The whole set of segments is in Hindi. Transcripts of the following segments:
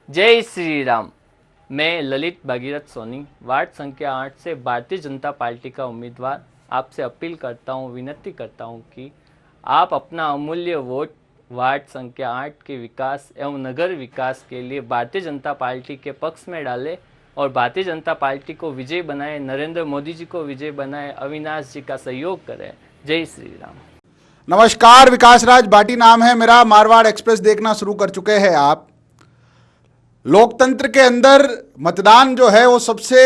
जय श्री राम। मैं ललित भागीरथ सोनी, वार्ड संख्या 8 से भारतीय जनता पार्टी का उम्मीदवार आपसे अपील करता हूँ, विनती करता हूँ कि आप अपना अमूल्य वोट वार्ड संख्या 8 के विकास एवं नगर विकास के लिए भारतीय जनता पार्टी के पक्ष में डालें और भारतीय जनता पार्टी को विजय बनाए, नरेंद्र मोदी जी को विजय बनाए, अविनाश जी का सहयोग करें। जय श्री राम। नमस्कार, विकास राज भाटी नाम है मेरा। मारवाड़ एक्सप्रेस देखना शुरू कर चुके हैं आप। लोकतंत्र के अंदर मतदान जो है वो सबसे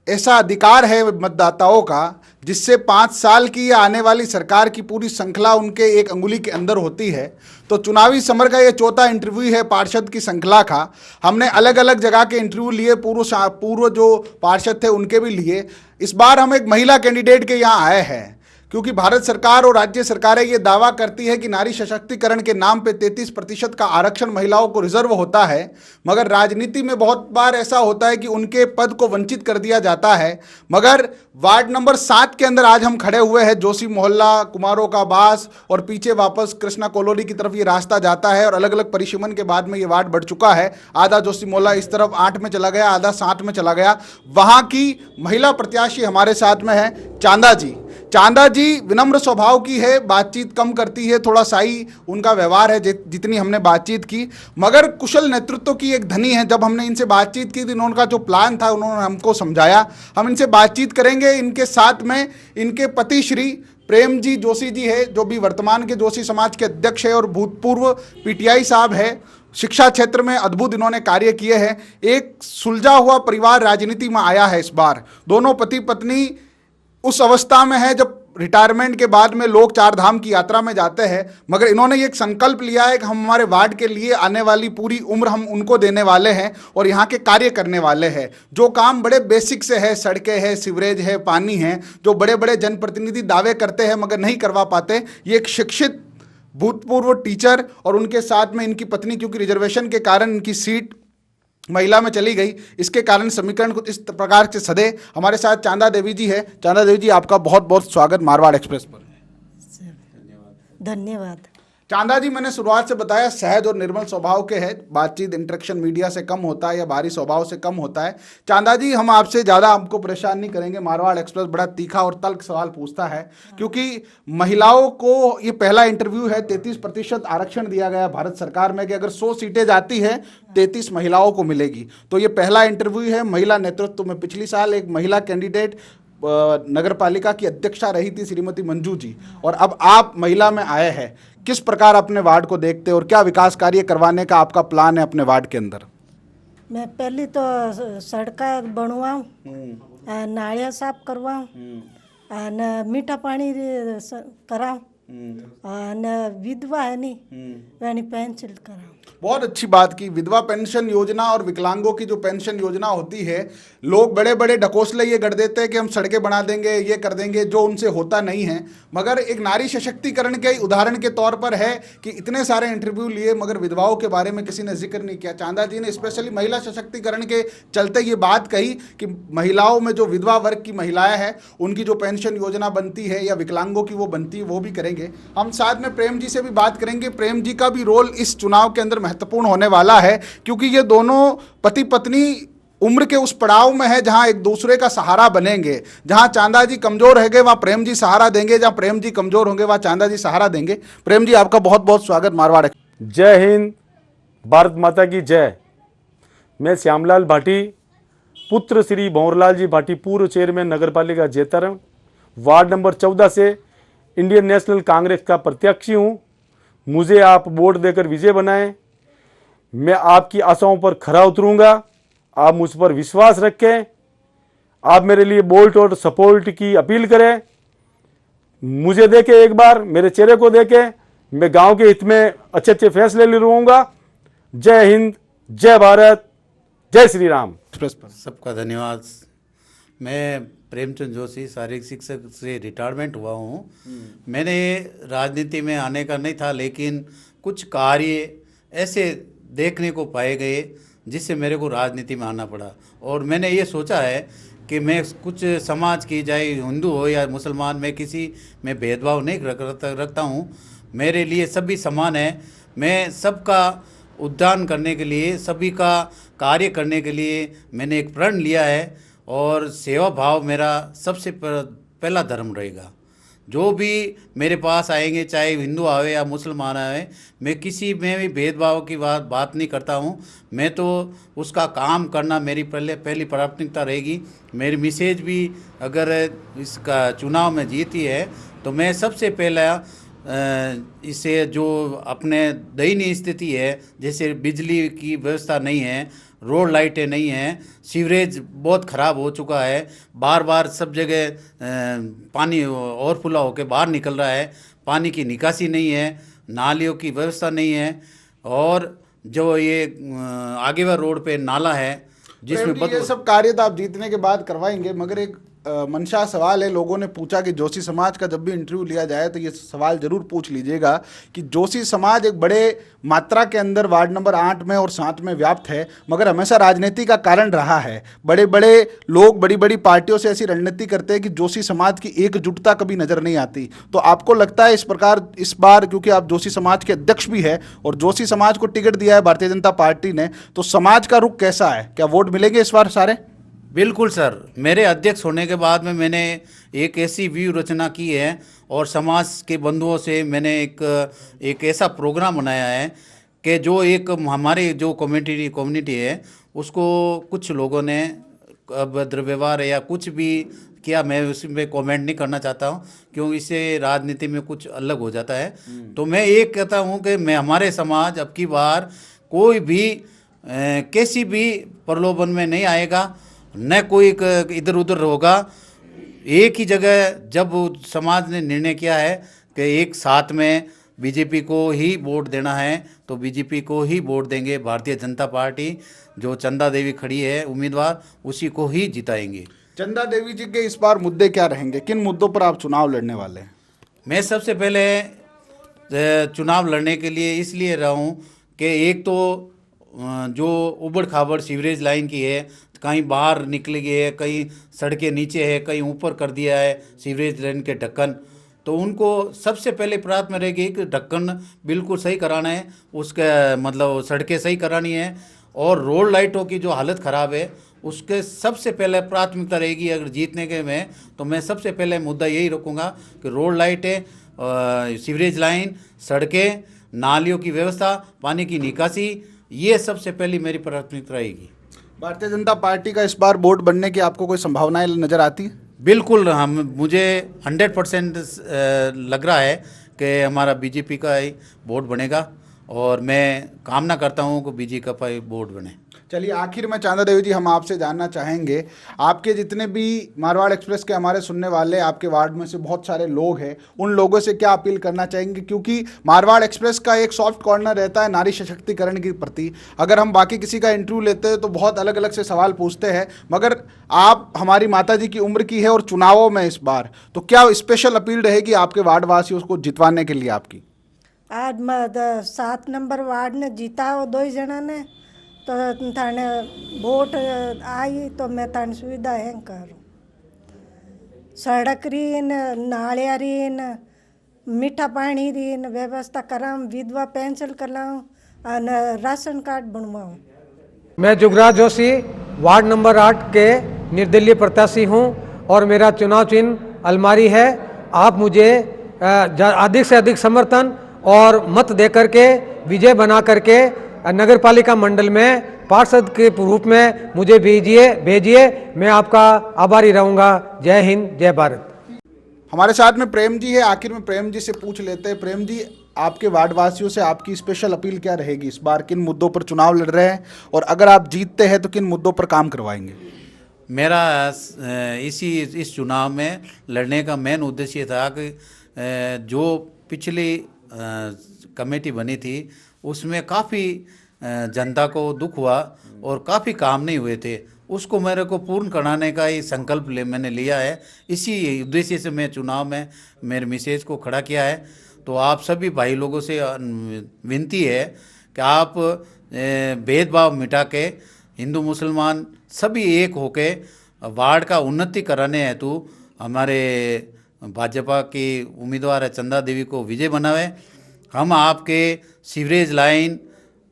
ऐसा अधिकार है मतदाताओं का जिससे 5 साल की या आने वाली सरकार की पूरी श्रृंखला उनके एक अंगुली के अंदर होती है। तो चुनावी समर का ये चौथा इंटरव्यू है पार्षद की श्रृंखला का। हमने अलग अलग जगह के इंटरव्यू लिए, पूर्व जो पार्षद थे उनके भी लिए। इस बार हम एक महिला कैंडिडेट के यहाँ आए हैं क्योंकि भारत सरकार और राज्य सरकारें ये दावा करती है कि नारी सशक्तिकरण के नाम पे 33% का आरक्षण महिलाओं को रिजर्व होता है, मगर राजनीति में बहुत बार ऐसा होता है कि उनके पद को वंचित कर दिया जाता है। मगर वार्ड नंबर 7 के अंदर आज हम खड़े हुए हैं। जोशी मोहल्ला, कुमारों का बास और पीछे वापस कृष्णा कॉलोनी की तरफ ये रास्ता जाता है और अलग अलग परिसीमन के बाद में ये वार्ड बढ़ चुका है। आधा जोशी मोहल्ला इस तरफ 8 में चला गया, आधा 7 में चला गया। वहाँ की महिला प्रत्याशी हमारे साथ में है चांदा जी। चांदा जी विनम्र स्वभाव की है, बातचीत कम करती है, थोड़ा शाही उनका व्यवहार है जितनी हमने बातचीत की, मगर कुशल नेतृत्व की एक धनी है। जब हमने इनसे बातचीत की तो उनका जो प्लान था उन्होंने हमको समझाया। हम इनसे बातचीत करेंगे। इनके साथ में इनके पति श्री प्रेम जी जोशी जी है, जो भी वर्तमान के जोशी समाज के अध्यक्ष है और भूतपूर्व पीटीआई साहब है। शिक्षा क्षेत्र में अद्भुत इन्होंने कार्य किए हैं। एक सुलझा हुआ परिवार राजनीति में आया है इस बार। दोनों पति पत्नी उस अवस्था में है जब रिटायरमेंट के बाद में लोग 4 धाम की यात्रा में जाते हैं, मगर इन्होंने एक संकल्प लिया है कि हम हमारे वार्ड के लिए आने वाली पूरी उम्र हम उनको देने वाले हैं और यहाँ के कार्य करने वाले हैं। जो काम बड़े बेसिक से है, सड़कें हैं, सीवरेज है, पानी है, जो बड़े बड़े जनप्रतिनिधि दावे करते हैं मगर नहीं करवा पाते, ये एक शिक्षित भूतपूर्व टीचर और उनके साथ में इनकी पत्नी, क्योंकि रिजर्वेशन के कारण इनकी सीट महिला में चली गई, इसके कारण समीकरण कुछ इस प्रकार से सदे। हमारे साथ चांदा देवी जी है। चांदा देवी जी, आपका बहुत बहुत स्वागत मारवाड़ एक्सप्रेस पर। धन्यवाद। चांदा जी, मैंने शुरुआत से बताया सहज और निर्मल स्वभाव के हैं, बातचीत इंटरेक्शन मीडिया से कम होता है या बाहरी स्वभाव से कम होता है। चांदा जी, हम आपसे ज़्यादा आपको परेशान नहीं करेंगे। मारवाड़ एक्सप्रेस बड़ा तीखा और तल्ख सवाल पूछता है क्योंकि महिलाओं को ये पहला इंटरव्यू है। 33% आरक्षण दिया गया भारत सरकार में कि अगर 100 सीटें जाती है 33 महिलाओं को मिलेगी। तो ये पहला इंटरव्यू है महिला नेतृत्व में। पिछली साल एक महिला कैंडिडेट नगर पालिका की अध्यक्षा रही थी श्रीमती मंजू जी, और अब आप महिला में आए हैं। किस प्रकार अपने वार्ड को देखते हैं और क्या विकास कार्य करवाने का आपका प्लान है अपने वार्ड के अंदर? मैं पहले तो सड़कें बनवाऊँ, नालियाँ साफ करवाऊँ, मीठा पानी कराऊँ, विधवा है नहीं पेंशन कराऊँ। बहुत अच्छी बात की। विधवा पेंशन योजना और विकलांगों की जो पेंशन योजना होती है, लोग बड़े बड़े ढकोसले ये गढ़ देते हैं कि हम सड़कें बना देंगे, ये कर देंगे, जो उनसे होता नहीं है। मगर एक नारी सशक्तिकरण के उदाहरण के तौर पर है कि इतने सारे इंटरव्यू लिए मगर विधवाओं के बारे में किसी ने जिक्र नहीं किया। चांदा जी ने स्पेशली महिला सशक्तिकरण के चलते ये बात कही कि महिलाओं में जो विधवा वर्ग की महिलाएं हैं उनकी जो पेंशन योजना बनती है या विकलांगों की वो बनती है, वो भी करेंगे। हम साथ में प्रेम जी से भी बात करेंगे। प्रेम जी का भी रोल इस चुनाव के अंदर महत्वपूर्ण होने वाला है क्योंकि ये दोनों पति पत्नी उम्र के उस पड़ाव में है जहां एक दूसरे का सहारा बनेंगे। जहां चांदा जी कमजोर रहेंगे वहां प्रेम जी सहारा देंगे, जहां प्रेम जी कमजोर होंगे वहां चांदा जी सहारा देंगे। प्रेम जी, आपका बहुत बहुत स्वागत मारवाड़। जय हिंद, भारत माता की जय। मैं श्यामलाल भाटी, पुत्र श्री भंवरलाल जी भाटी, पूर्व चेयरमैन नगर पालिका जेतरम, वार्ड नंबर 14 से इंडियन नेशनल कांग्रेस का प्रत्याशी हूँ। मुझे आप वोट देकर विजय बनाएं। मैं आपकी आशाओं पर खरा उतरूंगा। आप मुझ पर विश्वास रखें। आप मेरे लिए वोट और सपोर्ट की अपील करें। मुझे देखें, एक बार मेरे चेहरे को देखें। मैं गांव के हित में अच्छे अच्छे फैसले ले लूँगा। जय हिंद, जय भारत, जय श्री राम। एक्सप्रेस पर सबका धन्यवाद। मैं प्रेमचंद जोशी, शारीरिक शिक्षक से रिटायरमेंट हुआ हूँ। मैंने राजनीति में आने का नहीं था, लेकिन कुछ कार्य ऐसे देखने को पाए गए जिससे मेरे को राजनीति में आना पड़ा। और मैंने ये सोचा है कि मैं कुछ समाज की, चाहे हिंदू हो या मुसलमान, मैं किसी में भेदभाव नहीं रखता हूँ। मेरे लिए सभी समान है। मैं सबका उद्यान करने के लिए, सभी का कार्य करने के लिए मैंने एक प्रण लिया है और सेवा भाव मेरा सबसे पहला धर्म रहेगा। जो भी मेरे पास आएंगे, चाहे हिंदू आवे या मुसलमान आवे, मैं किसी में भी भेदभाव की बात नहीं करता हूँ। मैं तो उसका काम करना मेरी पहली प्राथमिकता रहेगी। मेरी मिसेज भी अगर इसका चुनाव में जीती है तो मैं सबसे पहला इसे जो अपने दयनीय स्थिति है, जैसे बिजली की व्यवस्था नहीं है, रोड लाइटें नहीं हैं, सीवरेज बहुत ख़राब हो चुका है, बार बार सब जगह पानी ओवरफ्लो होकर बाहर निकल रहा है, पानी की निकासी नहीं है, नालियों की व्यवस्था नहीं है, और जो ये आगे वाला रोड पे नाला है जिसमें ये सब कार्य तो आप जीतने के बाद करवाएंगे, मगर एक मंशा सवाल है। लोगों ने पूछा कि जोशी समाज का जब भी इंटरव्यू लिया जाए तो ये सवाल जरूर पूछ लीजिएगा कि जोशी समाज एक बड़े मात्रा के अंदर वार्ड नंबर 8 में और 7 में व्याप्त है, मगर हमेशा राजनीति का कारण रहा है। बड़े बड़े लोग बड़ी बड़ी पार्टियों से ऐसी रणनीति करते हैं कि जोशी समाज की एकजुटता कभी नजर नहीं आती। तो आपको लगता है इस प्रकार इस बार, क्योंकि आप जोशी समाज के अध्यक्ष भी है और जोशी समाज को टिकट दिया है भारतीय जनता पार्टी ने, तो समाज का रुख कैसा है? क्या वोट मिलेंगे इस बार सारे? बिल्कुल सर, मेरे अध्यक्ष होने के बाद में मैंने एक ऐसी व्यू रचना की है और समाज के बंधुओं से मैंने एक ऐसा प्रोग्राम बनाया है कि जो एक हमारे जो कम्युनिटी है उसको कुछ लोगों ने अभद्र व्यवहार या कुछ भी किया, मैं उसमें कमेंट नहीं करना चाहता हूँ क्योंकि इससे राजनीति में कुछ अलग हो जाता है। तो मैं ये कहता हूँ कि मैं हमारे समाज अब की बार कोई भी किसी भी प्रलोभन में नहीं आएगा, न कोई इधर उधर होगा। एक ही जगह जब समाज ने निर्णय किया है कि एक साथ में बीजेपी को ही वोट देना है तो बीजेपी को ही वोट देंगे। भारतीय जनता पार्टी जो चंदा देवी खड़ी है उम्मीदवार, उसी को ही जिताएंगे। चंदा देवी जी के इस बार मुद्दे क्या रहेंगे? किन मुद्दों पर आप चुनाव लड़ने वाले हैं? मैं सबसे पहले चुनाव लड़ने के लिए इसलिए रहा हूँ कि एक तो जो उबड़ खाबड़ सीवरेज लाइन की है, कहीं बाहर निकल गई है, कहीं सड़कें नीचे है, कहीं ऊपर कर दिया है सीवरेज लाइन के ढक्कन, तो उनको सबसे पहले प्राथमिकता रहेगी कि ढक्कन बिल्कुल सही कराना है, उसका मतलब सड़कें सही करानी है, और रोड लाइटों की जो हालत ख़राब है उसके सबसे पहले प्राथमिकता रहेगी। अगर जीतने के में तो मैं सबसे पहले मुद्दा यही रखूँगा कि रोड लाइटें, सीवरेज लाइन, सड़कें, नालियों की व्यवस्था, पानी की निकासी, ये सबसे पहली मेरी प्राथमिकता रहेगी। भारतीय जनता पार्टी का इस बार बोर्ड बनने की आपको कोई संभावनाएं नजर आती है? बिल्कुल, मुझे 100% लग रहा है कि हमारा बीजेपी का ही बोर्ड बनेगा और मैं कामना करता हूं कि बीजेपी का बोर्ड बने। चलिए, आखिर में चांदा देवी जी हम आपसे जानना चाहेंगे, आपके जितने भी मारवाड़ एक्सप्रेस के हमारे सुनने वाले आपके वार्ड में से बहुत सारे लोग हैं, उन लोगों से क्या अपील करना चाहेंगे? क्योंकि मारवाड़ एक्सप्रेस का एक सॉफ्ट कॉर्नर रहता है नारी सशक्तिकरण के प्रति। अगर हम बाकी किसी का इंटरव्यू लेते हैं तो बहुत अलग अलग से सवाल पूछते हैं, मगर आप हमारी माता जी की उम्र की है और चुनावों में इस बार, तो क्या स्पेशल अपील रहेगी आपके वार्ड वासियों को जितवाने के लिए आपकी? आज 7 नंबर वार्ड ने जीता हो 2 जना ने, तो थाने वोट आई तो मैं थाने सुविधा है करूँ। सड़क रीन, नालिया रीन, मीठा पानी रीन व्यवस्था कराऊँ, विधवा पेंशन कराऊँ और राशन कार्ड बनवाऊँ। मैं जुगराज जोशी वार्ड नंबर 8 के निर्दलीय प्रत्याशी हूं और मेरा चुनाव चिन्ह अलमारी है। आप मुझे अधिक से अधिक समर्थन और मत देकर के विजय बना करके नगर पालिका मंडल में पार्षद के रूप में मुझे भेजिए। मैं आपका आभारी रहूंगा। जय हिंद, जय भारत। हमारे साथ में प्रेम जी है, आखिर में प्रेम जी से पूछ लेते हैं। प्रेम जी, आपके वार्ड वासियों से आपकी स्पेशल अपील क्या रहेगी? इस बार किन मुद्दों पर चुनाव लड़ रहे हैं और अगर आप जीतते हैं तो किन मुद्दों पर काम करवाएंगे? मेरा इस चुनाव में लड़ने का मेन उद्देश्य था कि जो पिछली कमेटी बनी थी उसमें काफ़ी जनता को दुख हुआ और काफ़ी काम नहीं हुए थे, उसको मेरे को पूर्ण कराने का ही संकल्प मैंने लिया है। इसी उद्देश्य से मैं चुनाव में मेरे मिसेज को खड़ा किया है। तो आप सभी भाई लोगों से विनती है कि आप भेदभाव मिटा के हिंदू मुसलमान सभी एक होके वार्ड का उन्नति कराने हेतु हमारे भाजपा की उम्मीदवार है चंदा देवी को विजय बनावे। हम आपके सीवरेज लाइन,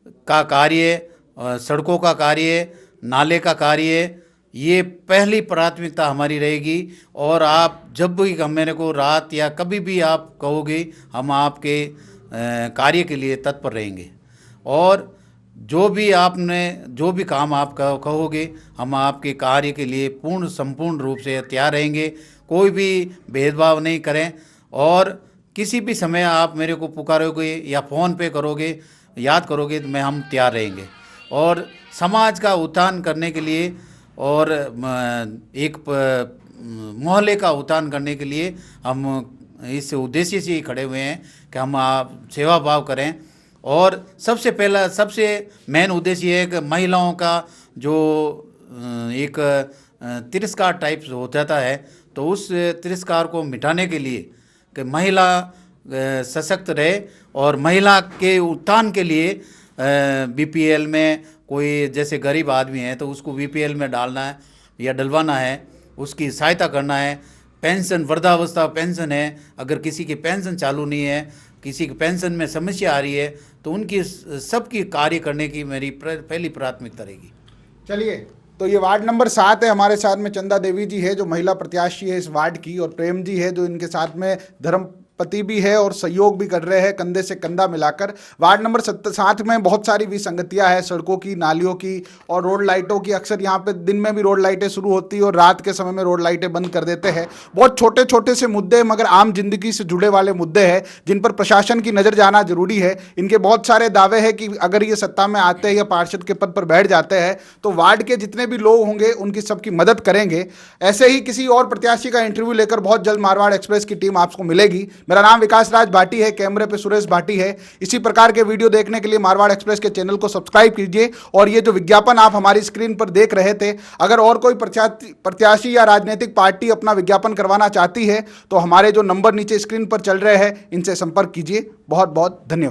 का कार्य, सड़कों का कार्य, नाले का कार्य, ये पहली प्राथमिकता हमारी रहेगी। और आप जब भी मेरे को रात या कभी भी आप कहोगे, हम आपके कार्य के लिए तत्पर रहेंगे। और जो भी काम आप कहोगे, हम आपके कार्य के लिए संपूर्ण रूप से तैयार रहेंगे। कोई भी भेदभाव नहीं करें, और किसी भी समय आप मेरे को पुकारोगे या फ़ोन पे करोगे, याद करोगे, तो हम तैयार रहेंगे। और समाज का उत्थान करने के लिए और एक मोहल्ले का उत्थान करने के लिए हम इस उद्देश्य से ही खड़े हुए हैं कि हम आप सेवा भाव करें। और सबसे मेन उद्देश्य ये है कि महिलाओं का जो एक तिरस्कार टाइप हो जाता है, तो उस तिरस्कार को मिटाने के लिए कि महिला सशक्त रहे, और महिला के उत्थान के लिए बीपीएल में कोई जैसे गरीब आदमी है तो उसको बीपीएल में डालना है या डलवाना है, उसकी सहायता करना है। पेंशन, वृद्धावस्था पेंशन है, अगर किसी की पेंशन चालू नहीं है, किसी की पेंशन में समस्या आ रही है, तो उनकी सबकी कार्य करने की मेरी पहली प्राथमिकता रहेगी। चलिए, तो ये वार्ड नंबर 7 है, हमारे साथ में चंदा देवी जी है जो महिला प्रत्याशी है इस वार्ड की, और प्रेम जी है जो इनके साथ में धर्मपति भी है और सहयोग भी कर रहे हैं कंधे से कंधा मिलाकर। वार्ड नंबर 7 में बहुत सारी विसंगतियां हैं, सड़कों की, नालियों की और रोड लाइटों की। अक्सर यहाँ पे दिन में भी रोड लाइटें शुरू होती है और रात के समय में रोड लाइटें बंद कर देते हैं। बहुत छोटे छोटे से मुद्दे मगर आम जिंदगी से जुड़े वाले मुद्दे हैं जिन पर प्रशासन की नजर जाना जरूरी है। इनके बहुत सारे दावे हैं कि अगर ये सत्ता में आते हैं या पार्षद के पद पर बैठ जाते हैं तो वार्ड के जितने भी लोग होंगे उनकी सबकी मदद करेंगे। ऐसे ही किसी और प्रत्याशी का इंटरव्यू लेकर बहुत जल्द मारवाड़ एक्सप्रेस की टीम आपको मिलेगी। मेरा नाम विकास राज भाटी है, कैमरे पे सुरेश भाटी है। इसी प्रकार के वीडियो देखने के लिए मारवाड़ एक्सप्रेस के चैनल को सब्सक्राइब कीजिए। और ये जो विज्ञापन आप हमारी स्क्रीन पर देख रहे थे, अगर और कोई प्रत्याशी या राजनीतिक पार्टी अपना विज्ञापन करवाना चाहती है तो हमारे जो नंबर नीचे स्क्रीन पर चल रहे हैं इनसे संपर्क कीजिए। बहुत बहुत धन्यवाद।